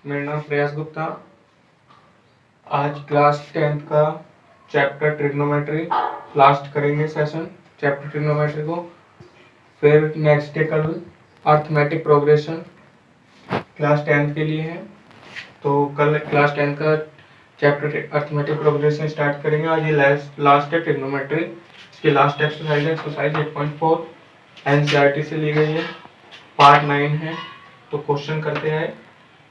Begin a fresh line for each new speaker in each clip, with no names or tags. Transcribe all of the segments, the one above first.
मेरा नाम प्रयास गुप्ता। आज क्लास 10th का चैप्टर ट्रिग्नोमेट्री लास्ट करेंगे सेशन चैप्टर ट्रिग्नोमेट्री को। फिर नेक्स्ट डे कल अर्थमेटिक प्रोग्रेशन क्लास 10th के लिए है, तो कल क्लास 10th का चैप्टर अर्थमेटिक प्रोग्रेशन स्टार्ट करेंगे। आज ये लास्ट है ट्रिग्नोमेट्री। इसकी लास्ट एक्सरसाइज 8.4 एनसीईआरटी से ली गई है, पार्ट 9 है। तो क्वेश्चन करते हैं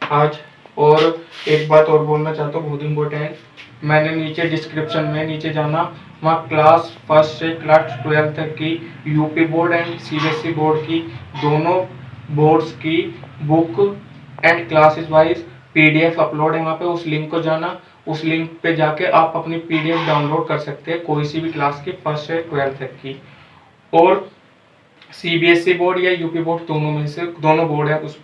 आज। और एक बात और बोलना चाहता हूँ, बहुत इम्पोर्टेंट, मैंने नीचे डिस्क्रिप्शन में नीचे जाना, वहाँ क्लास 1 से क्लास 12 तक की UP board and CBSE board की दोनों बोर्ड्स की book and classes wise PDF upload है। वहाँ पे उस लिंक को जाना, उस लिंक पे जाके आप अपनी पीडीएफ डाउनलोड कर सकते हैं कोई सी भी क्लास की 1st से 12th तक की। और सीबीएसई बोर्ड या यूपी बोर्ड दोनों में से दोनों बोर्ड है उस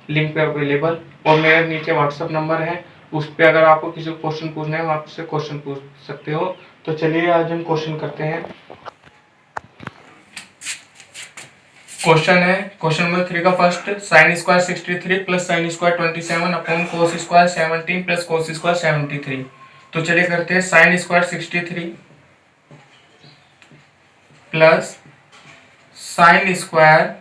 लिंक पे अवेलेबल। और मेरे नीचे व्हाट्सएप नंबर है, उस पे अगर आपको किसी को क्वेश्चन पूछना है आप उससे क्वेश्चन पूछ सकते हो। तो चलिए आज हम क्वेश्चन करते हैं। क्वेश्चन है क्वेश्चन नंबर 3 का first, sine square 63 plus sine square 27 upon cos square 17 plus cos square 73। तो चलिए करते हैं। Sine square 63 plus sine square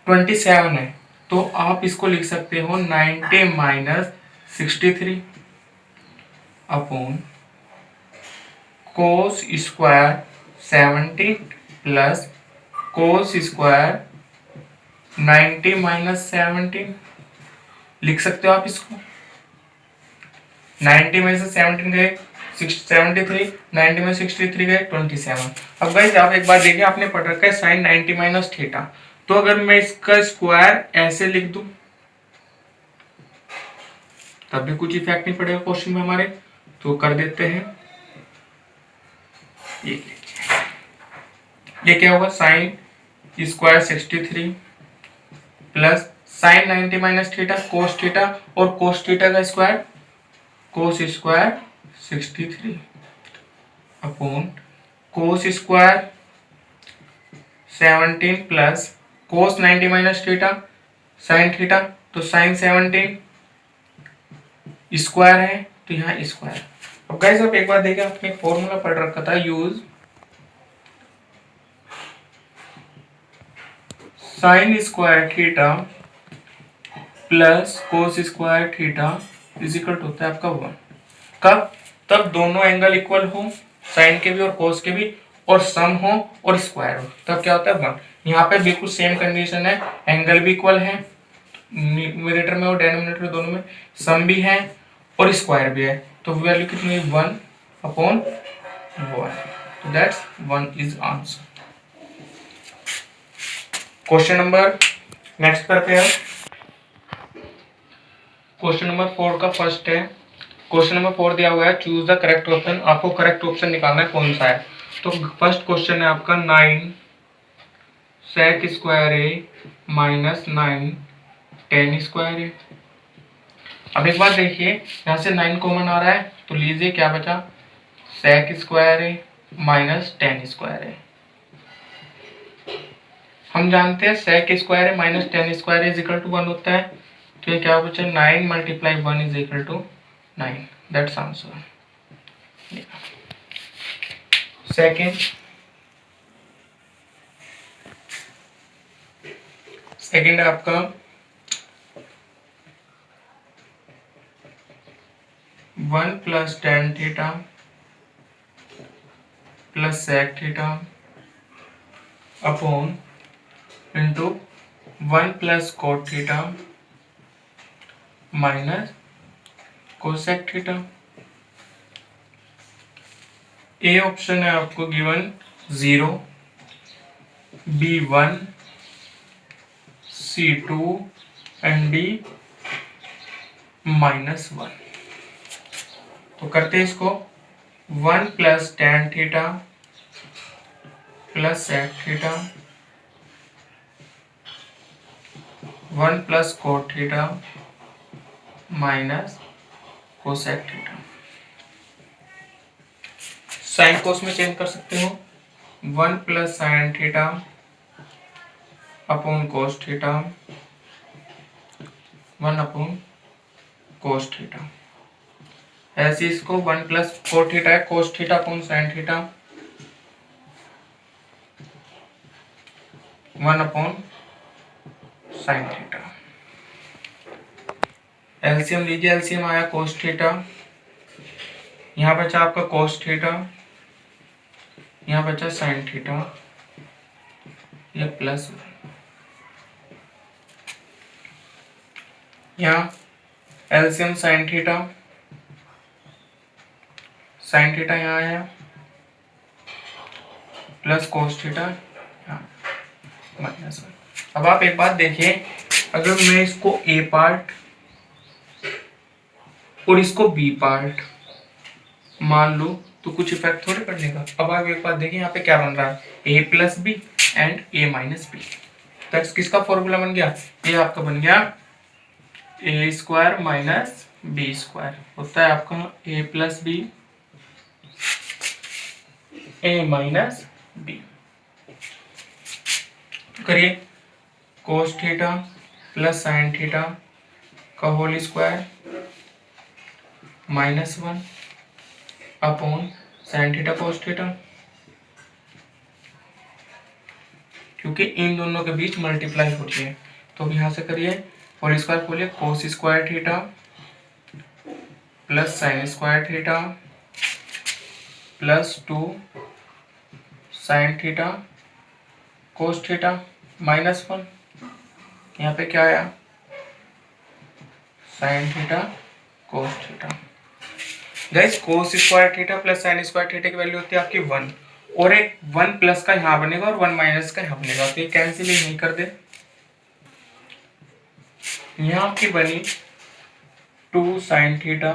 27 है, तो आप इसको लिख सकते हो 90 minus 63 upon cos square 70 plus cos square 90 minus 17। लिख सकते हो आप इसको। 90 में से 17 गए 73, 90 में 63 गए 27। अब गाइस आप एक बार देखिए, आपने पढ़ रखा है साइन 90 माइनस थीटा, तो अगर मैं इसका स्क्वायर ऐसे लिख दूं तब भी कुछ इफेक्ट नहीं पड़ेगा क्वेश्चन में हमारे, तो कर देते हैं। ये क्या होगा, sine square 63 plus sign 90 minus theta cos theta, और कोस थीटा का square cos square 63 upon cos square 17 plus cos 90 minus theta sine theta, तो साइन 17 स्क्वायर है तो यहाँ स्क्वायर। अब गाइस आप एक बार देखिए, आपने फॉर्मूला पढ़ रखा था, use sine square theta plus cos square theta is equal to होता है आपका 1। कब? तब दोनों एंगल इक्वल हो, साइन के भी और कोस के भी, और सम हो और स्क्वायर हो, तब क्या होता है 1। यहाँ पे बिल्कुल सेम कंडीशन है, एंगल भी इक्वल है न्यूमरेटर में और डिनोमिनेटर दोनों में, सम भी है और स्क्वायर भी है, तो वैल्यू कितनी है 1 अपॉन 1। तो that's 1 is answer. Question number next करते हैं। क्वेश्चन नंबर 4 का फर्स्ट है। क्वेश्चन नंबर 4 दिया हुआ है, चूज द करेक्ट ऑप्शन। आपको करेक्ट ऑप्शन निकालना है कौन सा है। तो फर्स्ट क्वेश्चन है आपका 9 सेक square A minus 9 ten square ए। अब एक बार देखिए, यहाँ से 9 कॉमन आ रहा है तो लीजिए क्या बचा, sec square A minus tan square A. हम जानते हैं sec square A minus tan square is equal to 1 होता है, तो ये क्या बचा 9 multiply 1 is equal to 9। That's answer. Second है आपका 1 plus tan theta plus sec theta upon into 1 plus cot theta minus cosec theta. A option है आपको given 0, B 1, C 2 and D minus 1। तो करते हैं इसको, 1 plus tan theta plus sec theta 1 plus cot theta minus cosec theta. Sine cos में change कर सकते हो, 1 plus sine theta upon cos theta 1 upon cos theta. ऐसे इसको 1 प्लस कोट थीटा है cos theta upon sine theta 1 upon sine theta. LCM लीजिए, LCM आया cos theta, यहाँ बचा आपका कोस थीटा, यहाँ बचा साइन थीटा, ये प्लस यहाँ LCM sine theta, sine theta यहाँ आया प्लस कोस थीटा माइनस 1। अब आप एक बात देखिए, अगर मैं इसको ए पार्ट और इसको बी पार्ट मान लूं तो कुछ इफेक्ट थोड़ी पड़ने का। अब आप एक बात देखिए, यहाँ पे क्या बन रहा है, A plus B and A minus B. तो किसका फॉर्मूला बन गया, ये आपका बन गया A square minus B square होता है आपका A plus B A minus B. करिए cos theta plus sine theta का whole square -1 upon sine theta cos theta, क्योंकि इन दोनों के बीच मल्टीप्लाई हो रही है। तो यहाँ से करिए होल स्क्वायर खोलिए, कोस square theta plus sine square theta plus 2 sign theta cos theta -1। यहाँ पे क्या आया, sign theta cos theta. Guys कोस square theta plus sine square theta की वैल्यू होती है आपकी 1, और एक 1 प्लस का यहाँ बनेगा और 1 माइनस का यहाँ बनेगा, तो ये कैंसिल ही नहीं कर दे। यहाँ आपकी बनी 2 sign theta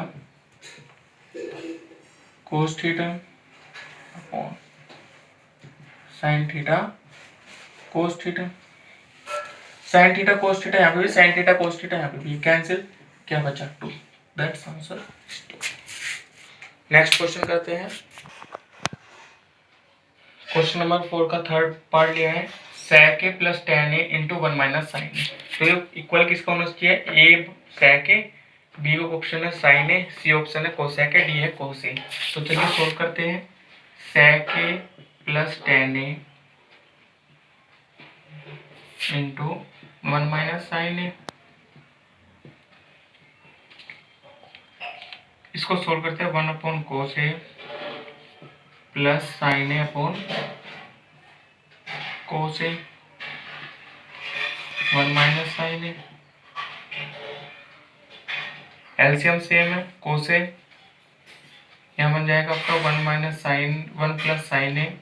cos theta upon sine theta cos theta. Sine theta cos theta यहाँ पे भी, साइन थीटा कोस थीटा यहाँ पे भी, कैंसिल, क्या बचा 2। That's answer. नेक्स्ट क्वेश्चन करते हैं। क्वेश्चन नंबर 4 का थर्ड पार्ट लिया है, sec a plus tan a into 1 minus sine A. तो इक्वल किसका होना चाहिए, A sec a, B option है साइन ए, सी ऑप्शन है कोसेक ए, डी है कोस ए। तो चलिए सोल्व करते हैं। sec a plus tan a into 1 minus sine A, इसको सोल्व करते हैं। 1 upon cos A plus sine A upon cos A 1 minus sine A. LCM same है, कोस ए यहाँ बन जाएगा आपका 1 minus sine 1 plus sine A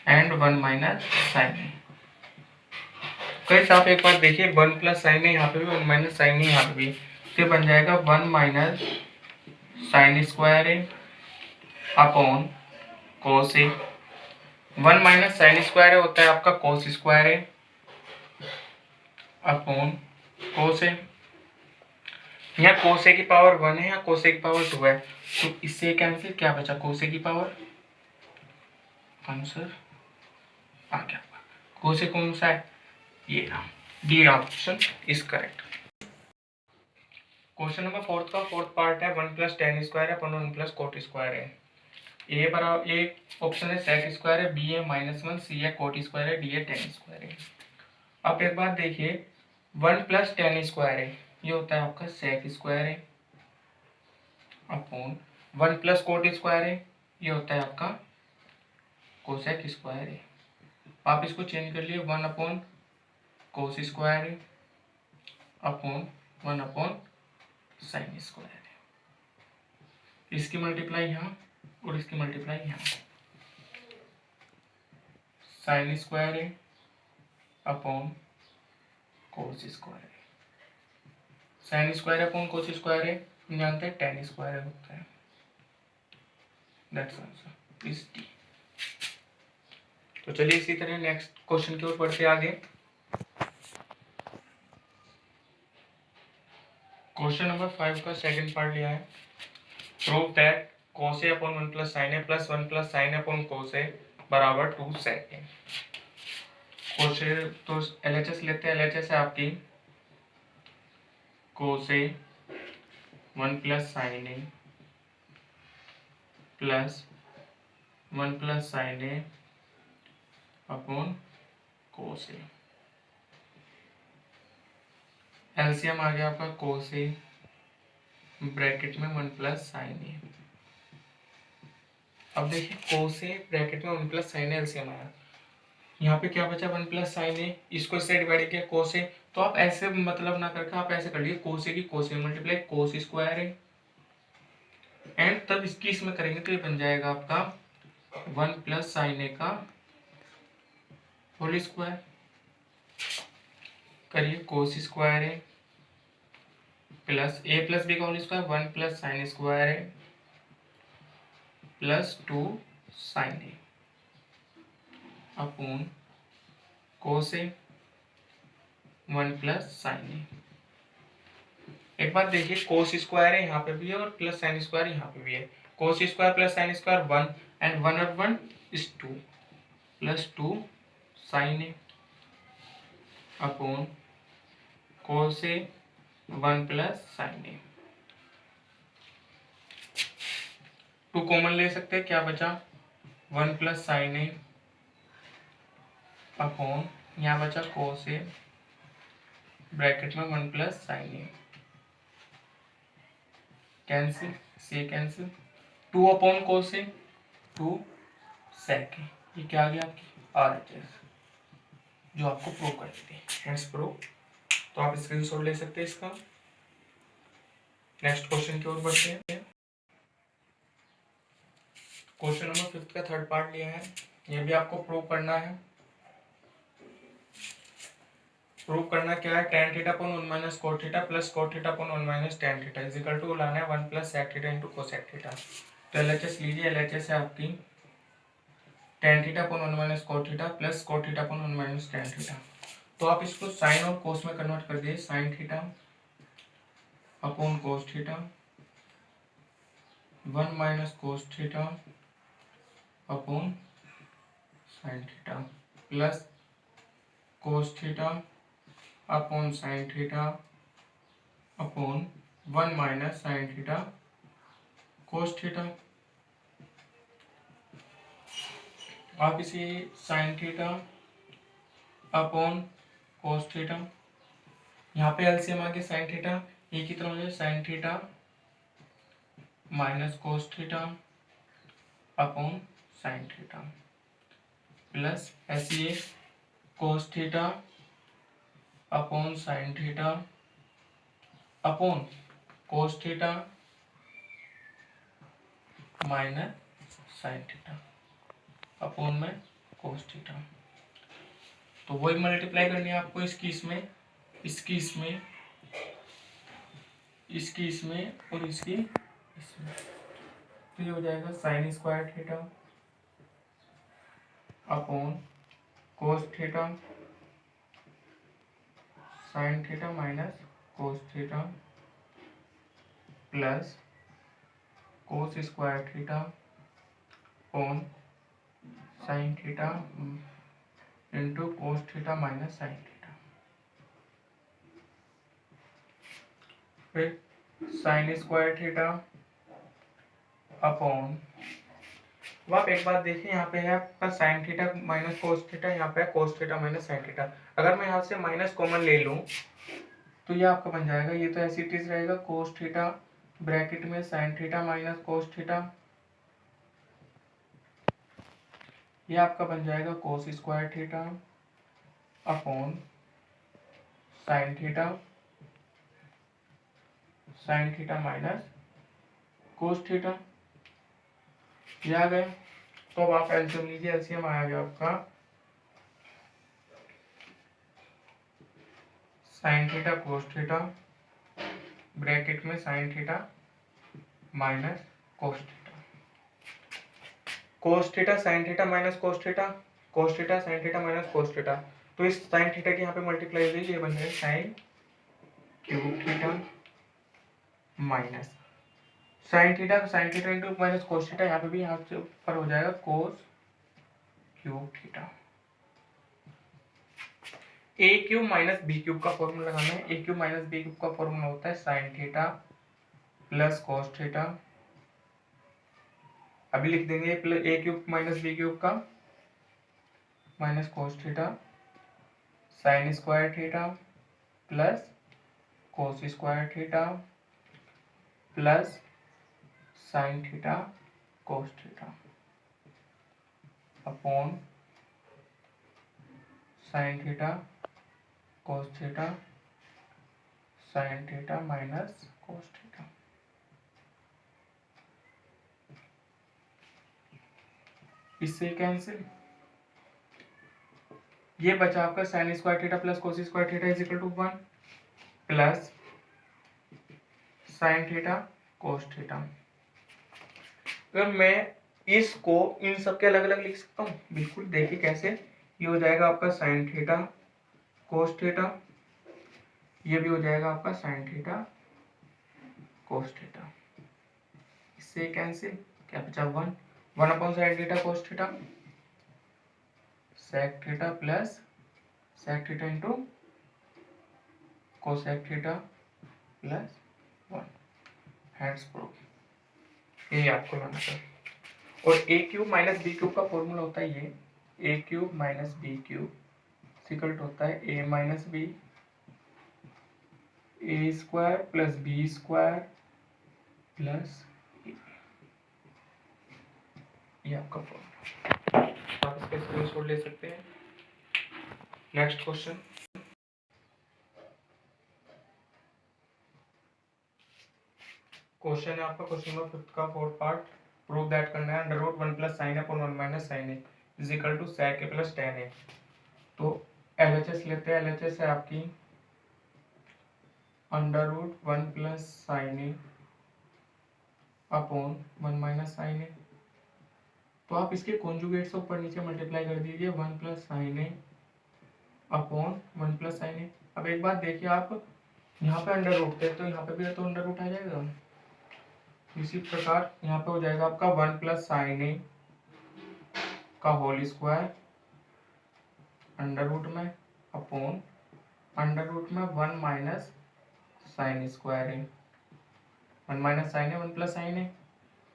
and 1 minus sine A. कैसे आप एक बार देखिए, 1 प्लस साइन ए यहाँ पे भी, 1 माइनस साइन ए यहाँ पे भी, तो बन जाएगा 1 minus sign square A upon cos A. 1 minus sine square होता है आपका कोस square A upon cos A. यहाँ कोस ए की पावर 1 है, यहाँ कोस ए की पावर 2 है, तो इससे कैंसिल, क्या बचा, कोस ए की पावर, आंसर आ गया। कोस ए कौन सा है, ये D option is correct. Question number 4 का फोर्थ पार्ट है, 1 प्लस टेन स्क्वायर है अपॉन 1 प्लस कोट स्क्वायर है। ए बराबर, ए ऑप्शन है सेक स्क्वायर है, बी है -1, सी है कोट स्क्वायर है, डी है टेन स्क्वायर है। आप एक बात देखिए, 1 प्लस टेन स्क्वायर है, ये होता है आपका सेक स्क्वायर है अपॉन 1 प्लस कोट स्क्वायर है, ये होता है आपका कोसेक स्क्वायर है। आप इसको चेंज कर लिए, 1 अपॉन कोस स्क्वायर है अपॉन 1 अपॉन साइन स्क्वायर है। इसकी मल्टीप्लाई यहाँ और इसकी मल्टीप्लाई यहाँ, साइन स्क्वायर है अपॉन कोस स्क्वायर है। Sign square upon cos square है, हम जानते हैं टेन स्क्वायर होता है। That's answer is D. तो चलिए इसी तरह नेक्स्ट क्वेश्चन की ओर बढ़ते आगे। क्वेश्चन नंबर 5 का सेकंड पार्ट लिया है, prove that cos a upon 1 plus sine A plus 1 plus sine upon cos a बराबर 2 sec a। cos a तो LHS लेते हैं, LHS है आपकी cos a 1 plus sine A plus 1 plus sine A upon cos A. LCM आ गया आपका कोस A bracket में 1 प्लस साइन ए। अब देखिए कोस ए ब्रैकेट में 1 प्लस साइन ए एलसीएम आया, यहाँ पे क्या बचा 1 प्लस साइन ए, इसको इससे डिवाइड किया कोस ए, तो आप ऐसे मतलब ना करके आप ऐसे कर लीजिए कोस ए की cos A multiply cos square A, and तब इसकी इसमें करेंगे तो ये बन जाएगा आपका 1 प्लस साइन ए का होल स्क्वायर। करिए cos square A plus A plus B का whole square 1 plus sine square A plus 2 sine A upon cos A 1 plus sine A. एक बात देखिए कोस स्क्वायर है यहाँ पे भी है और प्लस साइन स्क्वायर यहाँ पे भी है। Cos square plus sine square 1 and 1 और 1 is 2 plus 2 sine A upon cos A 1 plus sine A. 2 common ले सकते हैं, क्या बचा 1 प्लस साइन ए अपॉन यहाँ बचा कोस ए ब्रैकेट में 1 प्लस साइन ए, कैंसिल से कैंसिल 2 अपॉन कोस ए 2 सेक ए, ये क्या आ गया आपकी RHS जो आपको प्रूव करनी थी, हेंस प्रूव। तो आप स्क्रीनशॉट ले सकते हैं इसका। नेक्स्ट क्वेश्चन की ओर बढ़ते हैं। क्वेश्चन नंबर 5 का थर्ड पार्ट लिया है, ये भी आपको प्रूव करना है। प्रूव करना क्या है, tan theta upon 1 minus cot theta plus cot theta upon 1 minus tan theta is equal to लाना है 1 plus sec theta into cosec theta. तो LHS लीजिए, LHS है आपकी tan theta upon 1 minus cot theta plus cot theta upon 1 minus tan theta. तो आप इसको sign और कोस में कन्वर्ट कर दिए, sign theta upon cos theta 1 minus cos theta upon sine theta plus कोस theta upon sine theta upon 1 minus sine theta cos theta. आप इसे sign theta upon cos theta, यहाँ पे एलसीएम आ गया साइन थीटा, ये कितना हो जाए sine theta minus cos theta upon sine theta plus ऐसे cos theta upon sine theta upon cos theta minus sine theta upon में कोस थीटा। तो वही मल्टीप्लाई करनी है आपको इसकी इसमें, इसकी इसमें, इसकी इसमें और इसकी इसमें। तो ये हो जाएगा sign square theta upon cos theta sine theta minus cos theta plus cos square theta upon sine theta into cos theta minus sine theta. फिर साइन स्क्वायर थीटा अपॉन, अब आप एक बात देखिए यहाँ पे है आपका sine theta minus cos theta, यहाँ पे है cos theta minus sine theta. अगर मैं यहाँ से माइनस कॉमन ले लूँ तो ये आपका बन जाएगा, ये तो ऐसे इट इज रहेगा कोस थीटा ब्रैकेट में sine theta minus cos theta, ये आपका बन जाएगा कोस square theta upon sine theta minus cos theta, ये आ गए। तो अब आप एलसीएम लीजिए, एलसीएम आ गया आपका sine theta cos theta bracket में sine theta minus cos theta, cos theta sine theta minus cos theta, cos theta sine theta minus cos theta. तो इस साइन थीटा के यहाँ पे मल्टीप्लाई हो ये बन जाएगा sine cube theta minus sine theta into minus cos theta, यहाँ पे भी यहाँ से ऊपर हो जाएगा कोस क्यूब थीटा। ए क्यूब माइनस बी क्यूब का फॉर्मूला लगाना है, ए क्यूब माइनस बी क्यूब का फॉर्मूला होता है sign theta plus cos theta, अभी लिख देंगे ए क्यूब माइनस बी क्यूब का minus cos theta sine square theta plus cos square theta plus sine theta cos theta upon sine theta cos theta sine theta minus cos theta. इससे cancel, ये बचा आपका sine square theta plus cos square theta is equal to 1 plus sine theta cos theta. अगर मैं इसको इन सब के अलग अलग लिख सकता हूँ, बिल्कुल देखिए कैसे। ये हो जाएगा आपका साइन थीटा कोस थीटा, ये भी हो जाएगा आपका साइन थीटा कोस थीटा। इससे कैंसिल, क्या बचा 1 upon sine theta cos theta sec theta plus sec theta into cosec theta plus 1 hence proved. ये आपको लाना था। और A cube minus B cube का फॉर्मूला होता है ये, A cube minus B cube सिकल्ट होता है A minus B A square plus B square plus ये आपका फॉर्मूला। आप इसके स्क्रीनशॉट ले सकते हैं। नेक्स्ट क्वेश्चन, क्वेश्चन है आपका क्वेश्चन नंबर 5 का 4th पार्ट। प्रूव दैट करना है under root 1 plus sine upon 1 minus sine A is equal to sec A plus tan A. तो एलएचएस लेते हैं। एलएचएस है आपकी under root 1 plus sine A upon 1 minus sine A. तो आप इसके कॉन्जुगेट से ऊपर नीचे मल्टीप्लाई कर दीजिए 1 plus sine A upon 1 plus sine ए। अब एक बात देखिए, आप यहाँ पे अंडर रूट थे तो यहाँ पे भी तो अंडर रूट आ जाएगा। इसी प्रकार यहाँ पे हो जाएगा आपका 1 प्लस साइन ए का होल स्क्वायर अंडर रूट में अपॉन अंडर रूट में 1 minus sign square A. 1 minus sine A 1 plus sine A,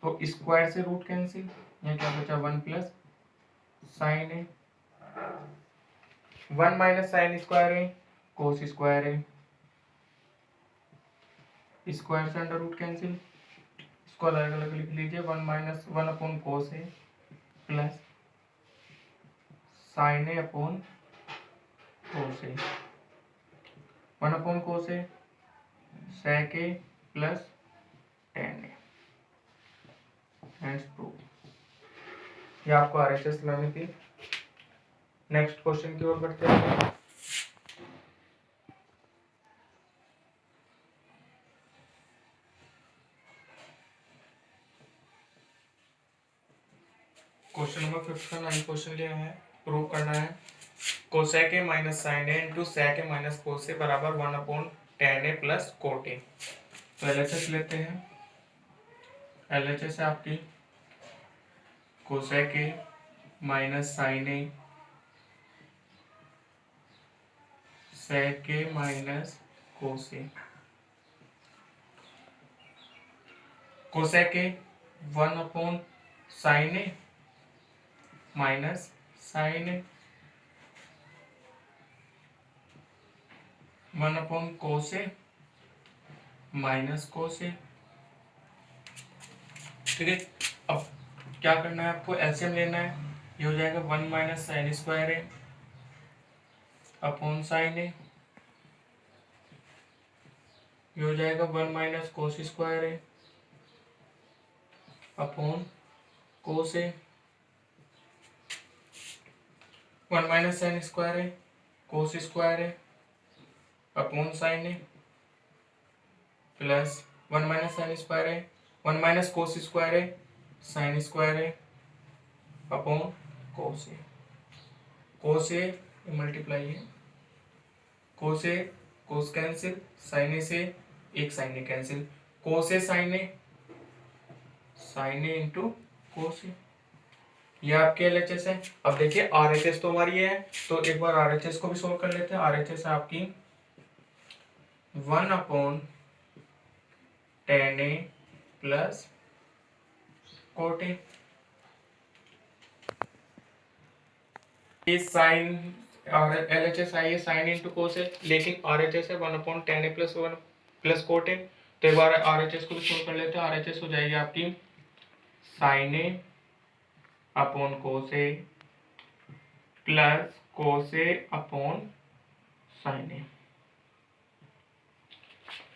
तो स्क्वायर से रूट कैंसिल, यहाँ क्या बचा 1 plus sine A 1 minus sign square A cos square A, square से under root cancel, इसको अलग अलग लिख लीजिए 1 minus 1 upon cos A plus sine A upon cos A 1 upon cos A sec A plus tan A hands proved. ये आपको RHS लानी थी। नेक्स्ट क्वेश्चन की ओर बढ़ते हैं। क्वेश्चन नंबर 5 का 9 क्वेश्चन लिया है। प्रूव करना है cosec A minus sine A into sec A minus cos A बराबर 1 upon tan A plus cot A. तो एलएचएस लेते हैं। एलएचएस है आपकी cosec A minus sine A sec A minus cos A. Cosec A 1 upon sine A minus sine A 1 upon cos A minus cos A. ठीक है, अब क्या करना है आपको, एलसीएम लेना है। ये हो जाएगा 1 माइनस साइन स्क्वायर ए अपॉन साइन ए, ये हो जाएगा 1 minus cos square A upon cos A, 1 minus sign square A cos square A upon sine A plus 1 minus sign square A 1 minus cos square A sign square A upon cos A. Cos A multiply है, cos ए cos cancel, sign ए से एक sign A cancel, cos A sign A into cos ए। ये आपके LHS है। अब देखिए RHS तो हमारी है, तो एक बार आरएचएस को भी सोल्व कर लेते हैं। आरएचएस है आपकी 1 upon tan A plus cot A. Sine और एल एच एस आई है साइन इंटू कोस है, लेकिन आर एच एस है 1/10 ए प्लस 1 प्लस कोट ए। तो एक बार आर एच एस को भी सोल्व कर लेते हैं। आर एच एस हो जाएगी आपकी sign A upon cos A plus cos A upon sine A.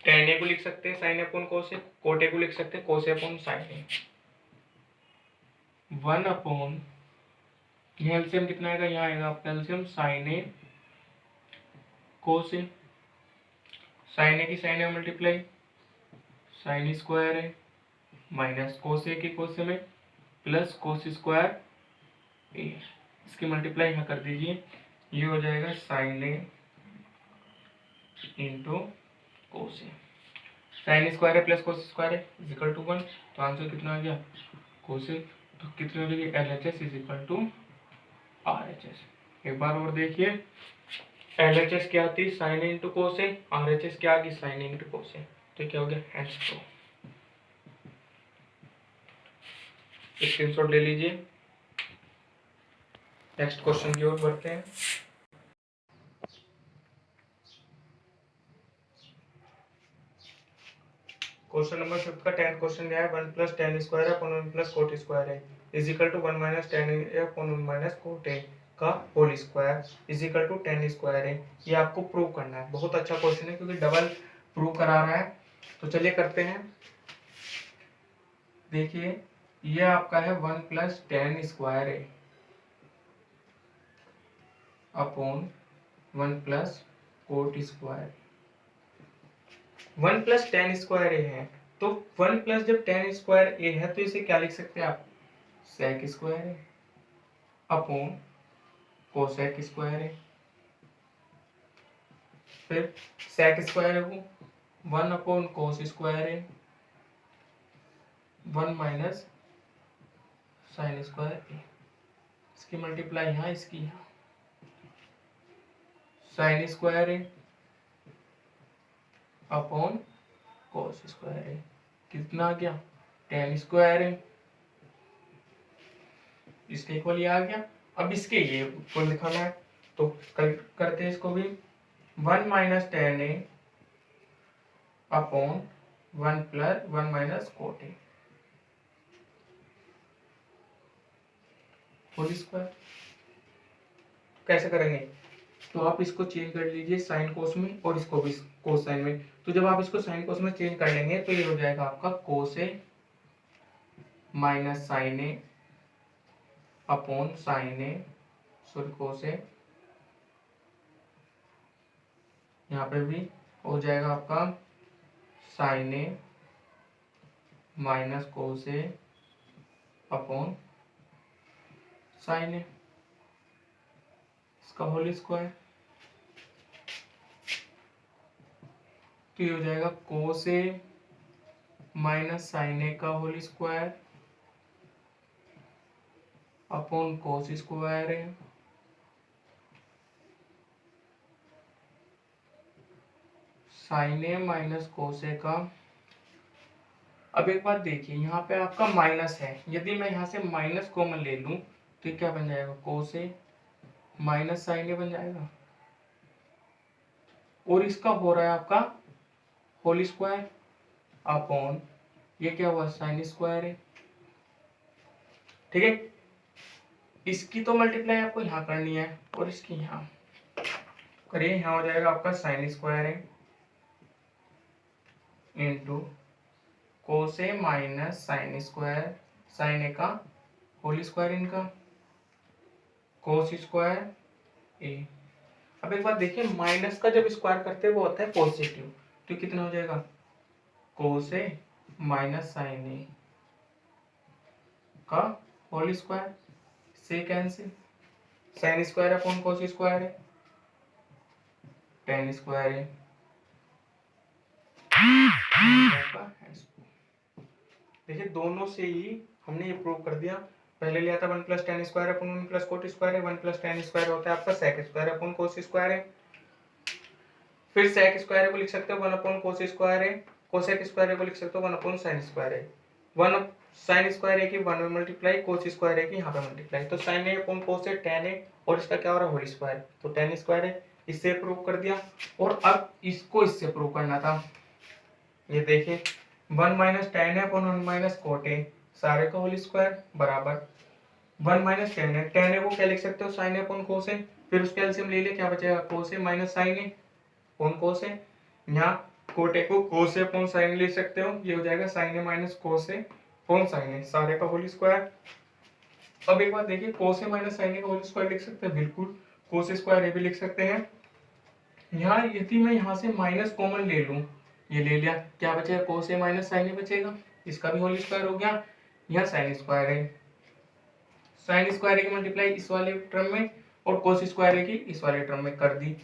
Ten ए को लिख सकते हैं sine upon cos A, cot A को लिख सकते हैं कोस ए upon sine A. 1 upon LCM कितना आएगा, यहाँ आएगा आपका एलसीएम साइन ए कोस ए, साइन ए की sign A multiply sine square है माइनस कोस ए की कोस ए में प्लस कोस स्क्वायर ए, इसकी मल्टीप्लाई यहाँ कर दीजिए, ये हो जाएगा sign A into cos A. Sine square है प्लस कोस स्क्वायर है इजिकल टू 1, तो आंसर कितना आ गया कोस ए। तो कितनी हो जाएगी L H S is equal to R H S. एक बार और देखिए, एल एच एस क्या आती है sine into cos A, are H S क्या आ गई साइन इंटू कोस ए। तो क्या हो गया हेंस प्रूव। स्क्रीनशॉट ले लीजिए। नेक्स्ट क्वेश्चन की ओर बढ़ते हैं। क्वेश्चन नंबर 5 का 10 क्वेश्चन दिया है। 1 प्लस टेन स्क्वायर है अपॉन 1 प्लस कोट स्क्वायर है equal to 1 minus tan upon 1 minus cot A का whole square equal to 10 square है। ये आपको प्रूव करना है। बहुत अच्छा क्वेश्चन है क्योंकि डबल प्रूव करा रहा है। तो चलिए करते हैं। देखिए ये आपका है 1 प्लस टेन स्क्वायर है upon 1 plus cot square. 1 plus tan square A है, तो 1 प्लस जब टेन स्क्वायर ए है तो इसे क्या लिख सकते हैं आप सेक स्क्वायर है अपॉन कोसेक स्क्वायर है। फिर सेक स्क्वायर है वो 1 अपॉन कोस स्क्वायर है 1 माइनस साइन स्क्वायर ए, इसकी मल्टीप्लाई यहाँ इसकी यहाँ साइन स्क्वायर है अपॉन कोस स्क्वायर है, कितना आ गया टेन स्क्वायर है, इसके इक्वल ये आ गया। अब इसके ये इक्वल दिखाना है तो करते हैं इसको भी 1 minus tan A upon 1 plus 1 minus cot A whole square. कैसे करेंगे, तो आप इसको चेंज कर लीजिए साइन कोस में और इसको भी कोस साइन में। तो जब आप इसको साइन कोस में चेंज कर लेंगे तो ये हो जाएगा आपका कोस A minus sine A upon sine A sorry cos A, यहाँ पे भी हो जाएगा आपका sign A minus cos A upon sine ए, इसका होल स्क्वायर। तो ये हो जाएगा कोस ए माइनस साइन ए का whole square upon cos square है sine A minus cos A का। अब एक बात देखिए, यहाँ पे आपका माइनस है, यदि मैं यहाँ से माइनस कॉमन ले लूं तो ये क्या बन जाएगा कोस ए माइनस साइन ए बन जाएगा, और इसका हो रहा है आपका होल स्क्वायर अपॉन ये क्या हुआ साइन स्क्वायर है। ठीक है, इसकी तो मल्टीप्लाई आपको यहाँ करनी है और इसकी यहाँ करिए, यहाँ हो जाएगा आपका साइन स्क्वायर है into cos A minus sine square sine A का होल स्क्वायर इनका कोस स्क्वायर ए। अब एक बात देखिए, माइनस का जब स्क्वायर करते हैं वो होता है पॉजिटिव, तो कितना हो जाएगा कोस ए माइनस साइन ए का होल स्क्वायर से cancel, sign square upon cos square है टेन स्क्वायर है। देखिए दोनों से ही हमने ये प्रूव कर दिया। पहले लिया था 1 plus tan square upon 1 plus cot square है, 1 प्लस टेन स्क्वायर होता है आपका sec square upon cos square है। फिर सेक स्क्वायर को लिख सकते हो 1 अपॉन कोस स्क्वायर है, कोसेक स्क्वायर ए को लिख सकते हो 1 upon sine square A. 1 sine square A की 1 में मल्टीप्लाई, कोस स्क्वायर ए की यहाँ पे मल्टीप्लाई, तो sign A upon cos A tan ए, और इसका क्या हो रहा है होल स्क्वायर, तो tan स्क्वायर है। इससे प्रूव कर दिया, और अब इसको इससे प्रूव करना था। ये देखिए 1 माइनस tan ए अपॉन 1 माइनस कोट ए सारे का होल स्क्वायर बराबर 1 माइनस tan ए। tan ए को क्या लिख सकते हो साइन ए अपॉन कोस ए, फिर उसके एलसीएम ले ले, क्या बचेगा कोस A minus sine A upon cos A. यहाँ कोट ए को कोस ए अपॉन साइन ले सकते हो, ये हो जाएगा sign A minus cos A upon sine ए सारे का होल स्क्वायर। अब एक बात देखिए, कोस ए माइनस साइन ए का होल स्क्वायर लिख सकते हैं, बिल्कुल कोस स्क्वायर ए भी लिख सकते हैं। यहाँ यदि मैं यहाँ से माइनस कॉमन ले लूं, ये ले लिया, क्या बचेगा कोस ए माइनस साइन ए बचेगा, इसका भी होल स्क्वायर हो गया। यहाँ साइन स्क्वायर है, साइन स्क्वायर ए की मल्टीप्लाई इस वाले टर्म में और कोस स्क्वायर ए की इस वाले टर्म में कर दी।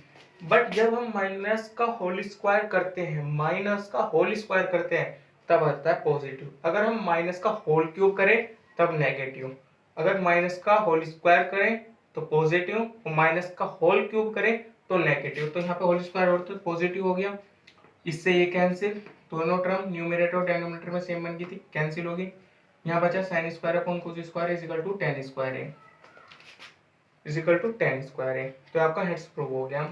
बट जब हम माइनस का होल स्क्वायर करते हैं, माइनस का होल स्क्वायर करते हैं, तब आता है पॉजिटिव। अगर हम माइनस का होल क्यूब करें तब नेगेटिव, अगर माइनस का होल स्क्वायर करें तो पॉजिटिव, और माइनस का होल क्यूब करें तो नेगेटिव। तो यहाँ पे होल स्क्वायर और तो पॉजिटिव हो गया, इससे ये कैंसिल, दोनों टर्म न्यूमरेटर और डिनोमिनेटर में सेम बन गई थी, कैंसिल होगी। यहाँ बचा sine square upon cos square is equal to tan square A is equal to tan square A. तो आपका हेड्स प्रूव हो गया।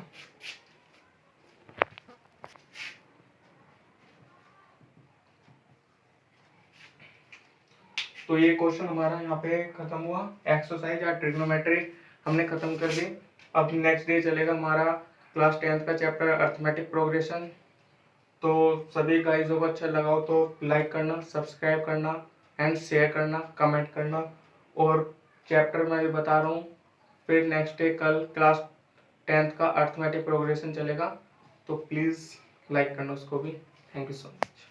तो ये क्वेश्चन हमारा यहाँ पे खत्म हुआ, एक्सरसाइज या ट्रिग्नोमेट्री हमने खत्म कर दी। अब नेक्स्ट डे चलेगा हमारा क्लास 10th का चैप्टर अर्थमेटिक प्रोग्रेशन। तो सभी गाइजों को अच्छा लगा हो तो लाइक करना, सब्सक्राइब करना एंड शेयर करना, कमेंट करना। और चैप्टर मैं भी बता रहा हूँ, फिर नेक्स्ट डे कल क्लास 10th का अर्थमेटिक प्रोग्रेशन चलेगा, तो प्लीज़ लाइक करना उसको भी। Thank you so much.